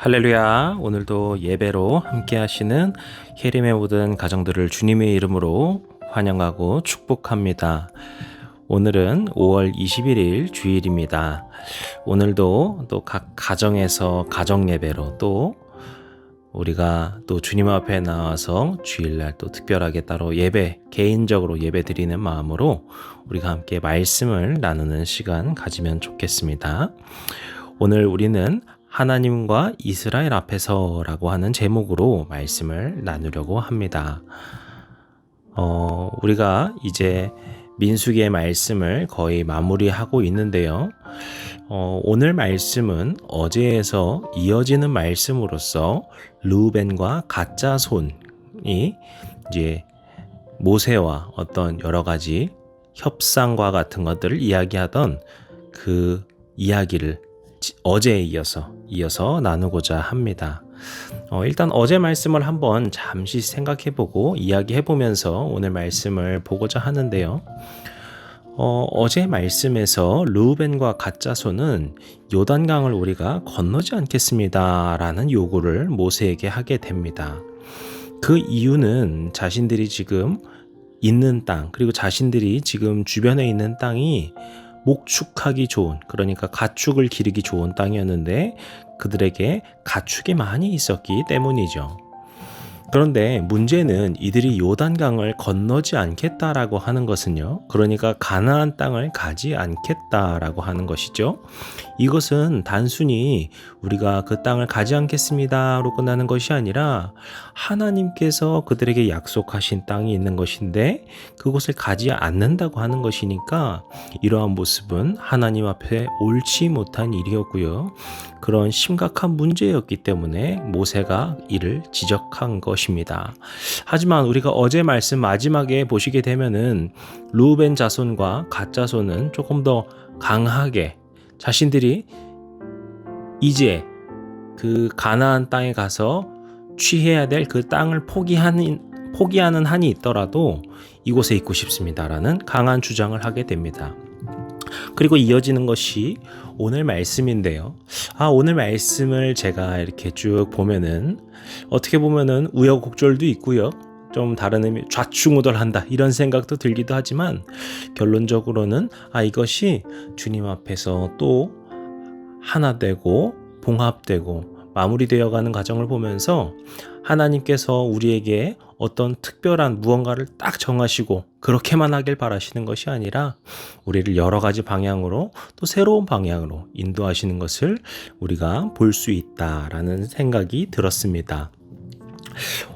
할렐루야. 오늘도 예배로 함께 하시는 예림의 모든 가정들을 주님의 이름으로 환영하고 축복합니다. 오늘은 5월 21일 주일입니다. 오늘도 또 각 가정에서 가정 예배로 또 우리가 또 주님 앞에 나와서 주일날 또 특별하게 따로 예배, 개인적으로 예배 드리는 마음으로 우리가 함께 말씀을 나누는 시간 가지면 좋겠습니다. 오늘 우리는 하나님과 이스라엘 앞에서라고 하는 제목으로 말씀을 나누려고 합니다. 우리가 이제 민수기의 말씀을 거의 마무리하고 있는데요. 오늘 말씀은 어제에서 이어지는 말씀으로서 르우벤과 갓 자손이 이제 모세와 어떤 여러 가지 협상과 같은 것들을 이야기하던 그 이야기를 어제에 이어서 나누고자 합니다. 일단 어제 말씀을 한번 잠시 생각해보고 이야기해보면서 오늘 말씀을 보고자 하는데요. 어제 말씀에서 르우벤과 갓 자손은 요단강을 우리가 건너지 않겠습니다 라는 요구를 모세에게 하게 됩니다. 그 이유는 자신들이 지금 있는 땅, 그리고 자신들이 지금 주변에 있는 땅이 목축하기 좋은, 그러니까 가축을 기르기 좋은 땅이었는데 그들에게 가축이 많이 있었기 때문이죠. 그런데 문제는 이들이 요단강을 건너지 않겠다라고 하는 것은요, 그러니까 가나안 땅을 가지 않겠다라고 하는 것이죠. 이것은 단순히 우리가 그 땅을 가지 않겠습니다로 끝나는 것이 아니라 하나님께서 그들에게 약속하신 땅이 있는 것인데 그곳을 가지 않는다고 하는 것이니까 이러한 모습은 하나님 앞에 옳지 못한 일이었고요. 그런 심각한 문제였기 때문에 모세가 이를 지적한 것입니다. 하지만 우리가 어제 말씀 마지막에 보시게 되면은 르우벤 자손과 갓 자손은 조금 더 강하게 자신들이 이제 그 가나안 땅에 가서 취해야 될 그 땅을 포기하는 한이 있더라도 이곳에 있고 싶습니다라는 강한 주장을 하게 됩니다. 그리고 이어지는 것이 오늘 말씀인데요. 오늘 말씀을 제가 이렇게 쭉 보면은 어떻게 보면은 우여곡절도 있고요. 좀 다른 의미, 좌충우돌한다 이런 생각도 들기도 하지만 결론적으로는 이것이 주님 앞에서 또 하나 되고 봉합되고 마무리되어가는 과정을 보면서 하나님께서 우리에게 어떤 특별한 무언가를 딱 정하시고 그렇게만 하길 바라시는 것이 아니라 우리를 여러 가지 방향으로 또 새로운 방향으로 인도하시는 것을 우리가 볼 수 있다라는 생각이 들었습니다.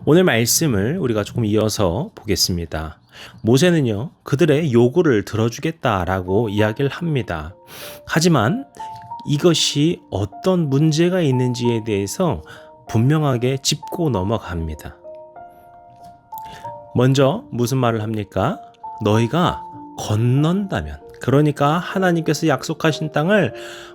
오늘 말씀을 우리가 조금 이어서 보겠습니다. 모세는요, 그들의 요구를 들어주겠다라고 이야기를 합니다. 하지만 이것이 어떤 문제가 있는지에 대해서 분명하게 짚고 넘어갑니다. 먼저 무슨 말을 합니까? 너희가 건넌다면, 그러니까 하나님께서 약속하신 땅을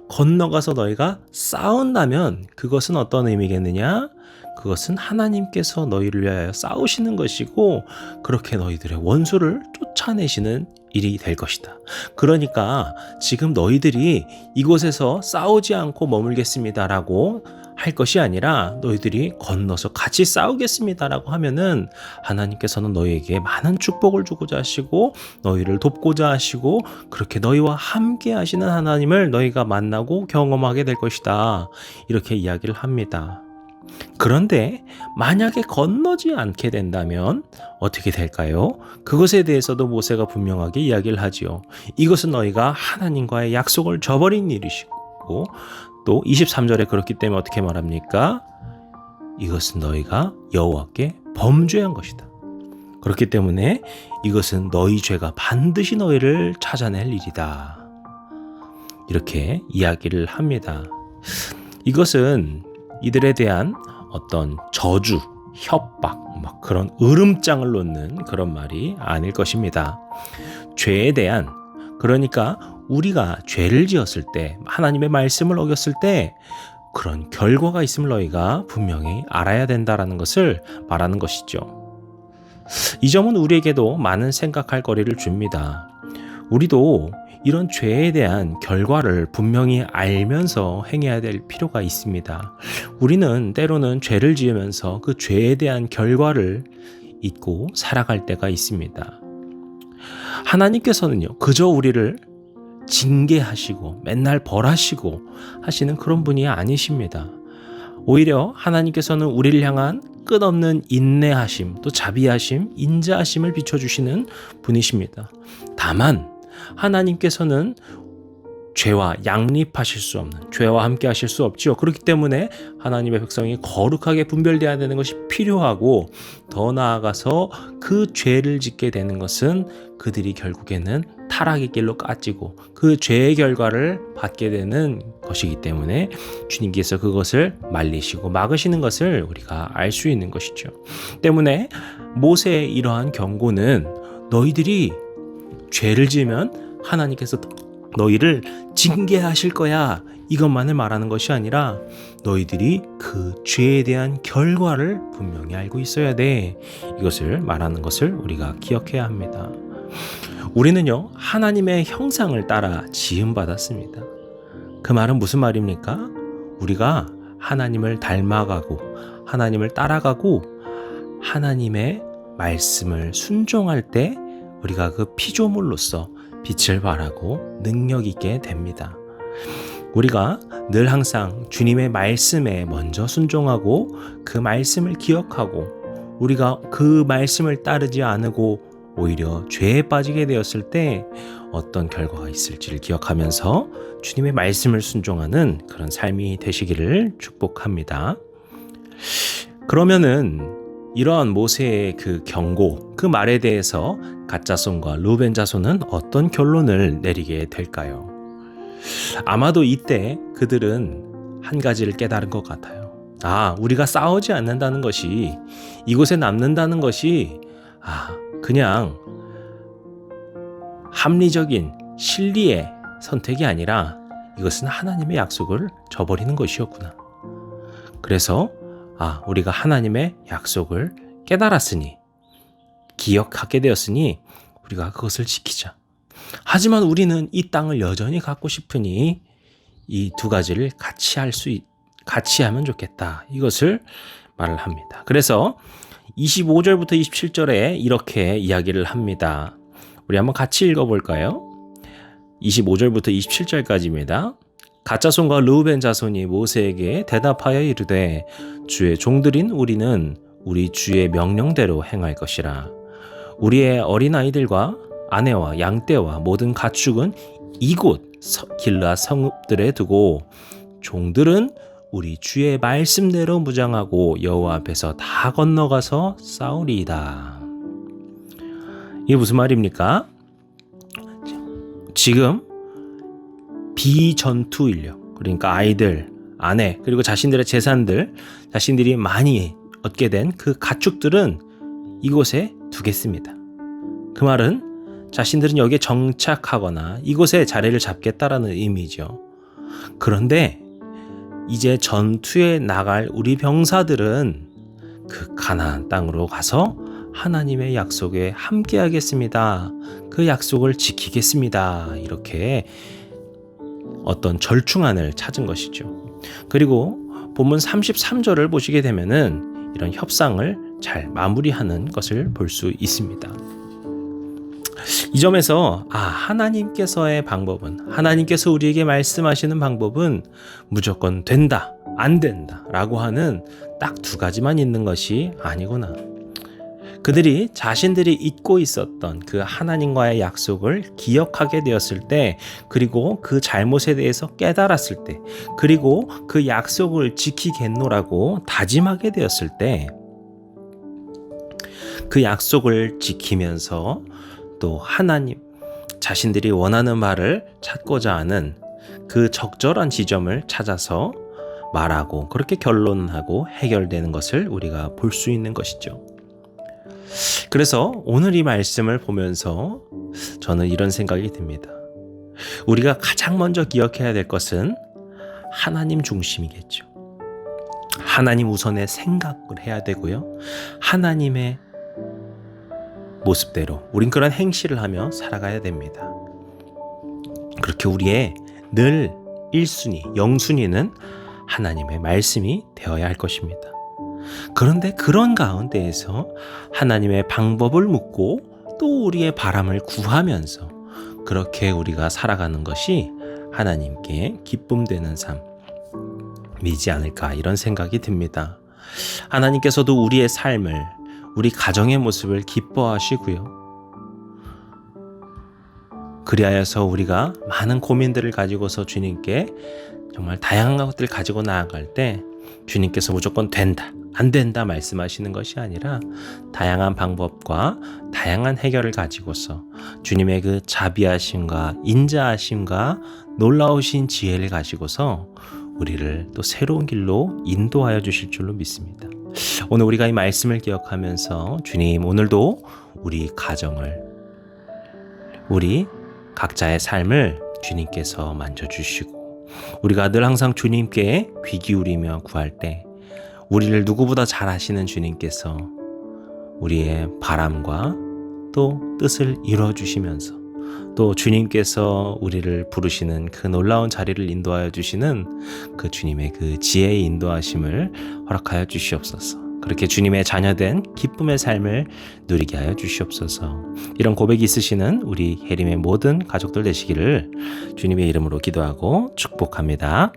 건너가서 너희가 싸운다면 그것은 어떤 의미겠느냐? 그것은 하나님께서 너희를 위하여 싸우시는 것이고 그렇게 너희들의 원수를 쫓아내시는 일이 될 것이다. 그러니까 지금 너희들이 이곳에서 싸우지 않고 머물겠습니다라고 할 것이 아니라 너희들이 건너서 같이 싸우겠습니다라고 하면은 하나님께서는 너희에게 많은 축복을 주고자 하시고 너희를 돕고자 하시고 그렇게 너희와 함께 하시는 하나님을 너희가 만나고 경험하게 될 것이다. 이렇게 이야기를 합니다. 그런데 만약에 건너지 않게 된다면 어떻게 될까요? 그것에 대해서도 모세가 분명하게 이야기를 하지요. 이것은 너희가 하나님과의 약속을 저버린 일이시고 또 23절에 그렇기 때문에 어떻게 말합니까? 이것은 너희가 여호와께 범죄한 것이다. 그렇기 때문에 이것은 너희 죄가 반드시 너희를 찾아낼 일이다. 이렇게 이야기를 합니다. 이것은 이들에 대한 어떤 저주, 협박, 막 그런 으름장을 놓는 그런 말이 아닐 것입니다. 죄에 대한, 그러니까 우리가 죄를 지었을 때, 하나님의 말씀을 어겼을 때 그런 결과가 있음을 너희가 분명히 알아야 된다라는 것을 말하는 것이죠. 이 점은 우리에게도 많은 생각할 거리를 줍니다. 우리도 이런 죄에 대한 결과를 분명히 알면서 행해야 될 필요가 있습니다. 우리는 때로는 죄를 지으면서 그 죄에 대한 결과를 잊고 살아갈 때가 있습니다. 하나님께서는요, 그저 우리를 징계하시고 맨날 벌하시고 하시는 그런 분이 아니십니다. 오히려 하나님께서는 우리를 향한 끝없는 인내하심, 또 자비하심, 인자하심을 비춰주시는 분이십니다. 다만 하나님께서는 죄와 양립하실 수 없는, 죄와 함께 하실 수 없지요. 그렇기 때문에 하나님의 백성이 거룩하게 분별되어야 되는 것이 필요하고, 더 나아가서 그 죄를 짓게 되는 것은 그들이 결국에는 타락의 길로 까지고 그 죄의 결과를 받게 되는 것이기 때문에 주님께서 그것을 말리시고 막으시는 것을 우리가 알 수 있는 것이죠. 때문에 모세의 이러한 경고는 너희들이 죄를 지으면 하나님께서 너희를 징계하실 거야, 이것만을 말하는 것이 아니라 너희들이 그 죄에 대한 결과를 분명히 알고 있어야 돼, 이것을 말하는 것을 우리가 기억해야 합니다. 우리는요, 하나님의 형상을 따라 지음받았습니다. 그 말은 무슨 말입니까? 우리가 하나님을 닮아가고 하나님을 따라가고 하나님의 말씀을 순종할 때 우리가 그 피조물로서 빛을 발하고 능력 있게 됩니다. 우리가 늘 항상 주님의 말씀에 먼저 순종하고 그 말씀을 기억하고 우리가 그 말씀을 따르지 않고 오히려 죄에 빠지게 되었을 때 어떤 결과가 있을지를 기억하면서 주님의 말씀을 순종하는 그런 삶이 되시기를 축복합니다. 그러면은 이러한 모세의 그 경고, 그 말에 대해서 갓 자손과 루벤 자손은 어떤 결론을 내리게 될까요? 아마도 이때 그들은 한 가지를 깨달은 것 같아요. 우리가 싸우지 않는다는 것이, 이곳에 남는다는 것이 그냥 합리적인 실리의 선택이 아니라 이것은 하나님의 약속을 저버리는 것이었구나. 그래서 우리가 하나님의 약속을 깨달았으니, 기억하게 되었으니 우리가 그것을 지키자. 하지만 우리는 이 땅을 여전히 갖고 싶으니 이 두 가지를 같이 하면 좋겠다, 이것을 말을 합니다. 그래서 25절부터 27절에 이렇게 이야기를 합니다. 우리 한번 같이 읽어볼까요? 25절부터 27절까지입니다. 갓 자손과 르우벤 자손이 모세에게 대답하여 이르되 주의 종들인 우리는 우리 주의 명령대로 행할 것이라. 우리의 어린아이들과 아내와 양떼와 모든 가축은 이곳 길르앗 성읍들에 두고 종들은 우리 주의 말씀대로 무장하고 여호와 앞에서 다 건너가서 싸우리이다. 이게 무슨 말입니까? 지금 비전투 인력, 그러니까 아이들, 아내, 그리고 자신들의 재산들, 자신들이 많이 얻게 된 그 가축들은 이곳에 두겠습니다. 그 말은 자신들은 여기에 정착하거나 이곳에 자리를 잡겠다라는 의미죠. 그런데 이제 전투에 나갈 우리 병사들은 그 가나안 땅으로 가서 하나님의 약속에 함께하겠습니다. 그 약속을 지키겠습니다. 이렇게 어떤 절충안을 찾은 것이죠. 그리고 본문 33절을 보시게 되면은 이런 협상을 잘 마무리하는 것을 볼 수 있습니다. 이 점에서 하나님께서의 방법은, 하나님께서 우리에게 말씀하시는 방법은 무조건 된다, 안 된다 라고 하는 딱 두 가지만 있는 것이 아니구나. 그들이 자신들이 잊고 있었던 그 하나님과의 약속을 기억하게 되었을 때, 그리고 그 잘못에 대해서 깨달았을 때, 그리고 그 약속을 지키겠노라고 다짐하게 되었을 때, 그 약속을 지키면서 또 하나님 자신들이 원하는 말을 찾고자 하는 그 적절한 지점을 찾아서 말하고 그렇게 결론하고 해결되는 것을 우리가 볼 수 있는 것이죠. 그래서 오늘 이 말씀을 보면서 저는 이런 생각이 듭니다. 우리가 가장 먼저 기억해야 될 것은 하나님 중심이겠죠. 하나님 우선의 생각을 해야 되고요. 하나님의 모습대로 우린 그런 행실을 하며 살아가야 됩니다. 그렇게 우리의 늘 1순위, 영순위는 하나님의 말씀이 되어야 할 것입니다. 그런데 그런 가운데에서 하나님의 방법을 묻고 또 우리의 바람을 구하면서 그렇게 우리가 살아가는 것이 하나님께 기쁨 되는 삶이지 않을까 이런 생각이 듭니다. 하나님께서도 우리의 삶을, 우리 가정의 모습을 기뻐하시고요. 그리하여서 우리가 많은 고민들을 가지고서 주님께 정말 다양한 것들을 가지고 나아갈 때 주님께서 무조건 된다, 안 된다 말씀하시는 것이 아니라 다양한 방법과 다양한 해결을 가지고서 주님의 그 자비하심과 인자하심과 놀라우신 지혜를 가지고서 우리를 또 새로운 길로 인도하여 주실 줄로 믿습니다. 오늘 우리가 이 말씀을 기억하면서 주님 오늘도 우리 가정을, 우리 각자의 삶을 주님께서 만져주시고 우리가 늘 항상 주님께 귀 기울이며 구할 때 우리를 누구보다 잘 아시는 주님께서 우리의 바람과 또 뜻을 이루어주시면서 또 주님께서 우리를 부르시는 그 놀라운 자리를 인도하여 주시는 그 주님의 그 지혜의 인도하심을 허락하여 주시옵소서. 그렇게 주님의 자녀된 기쁨의 삶을 누리게 하여 주시옵소서. 이런 고백이 있으시는 우리 혜림의 모든 가족들 되시기를 주님의 이름으로 기도하고 축복합니다.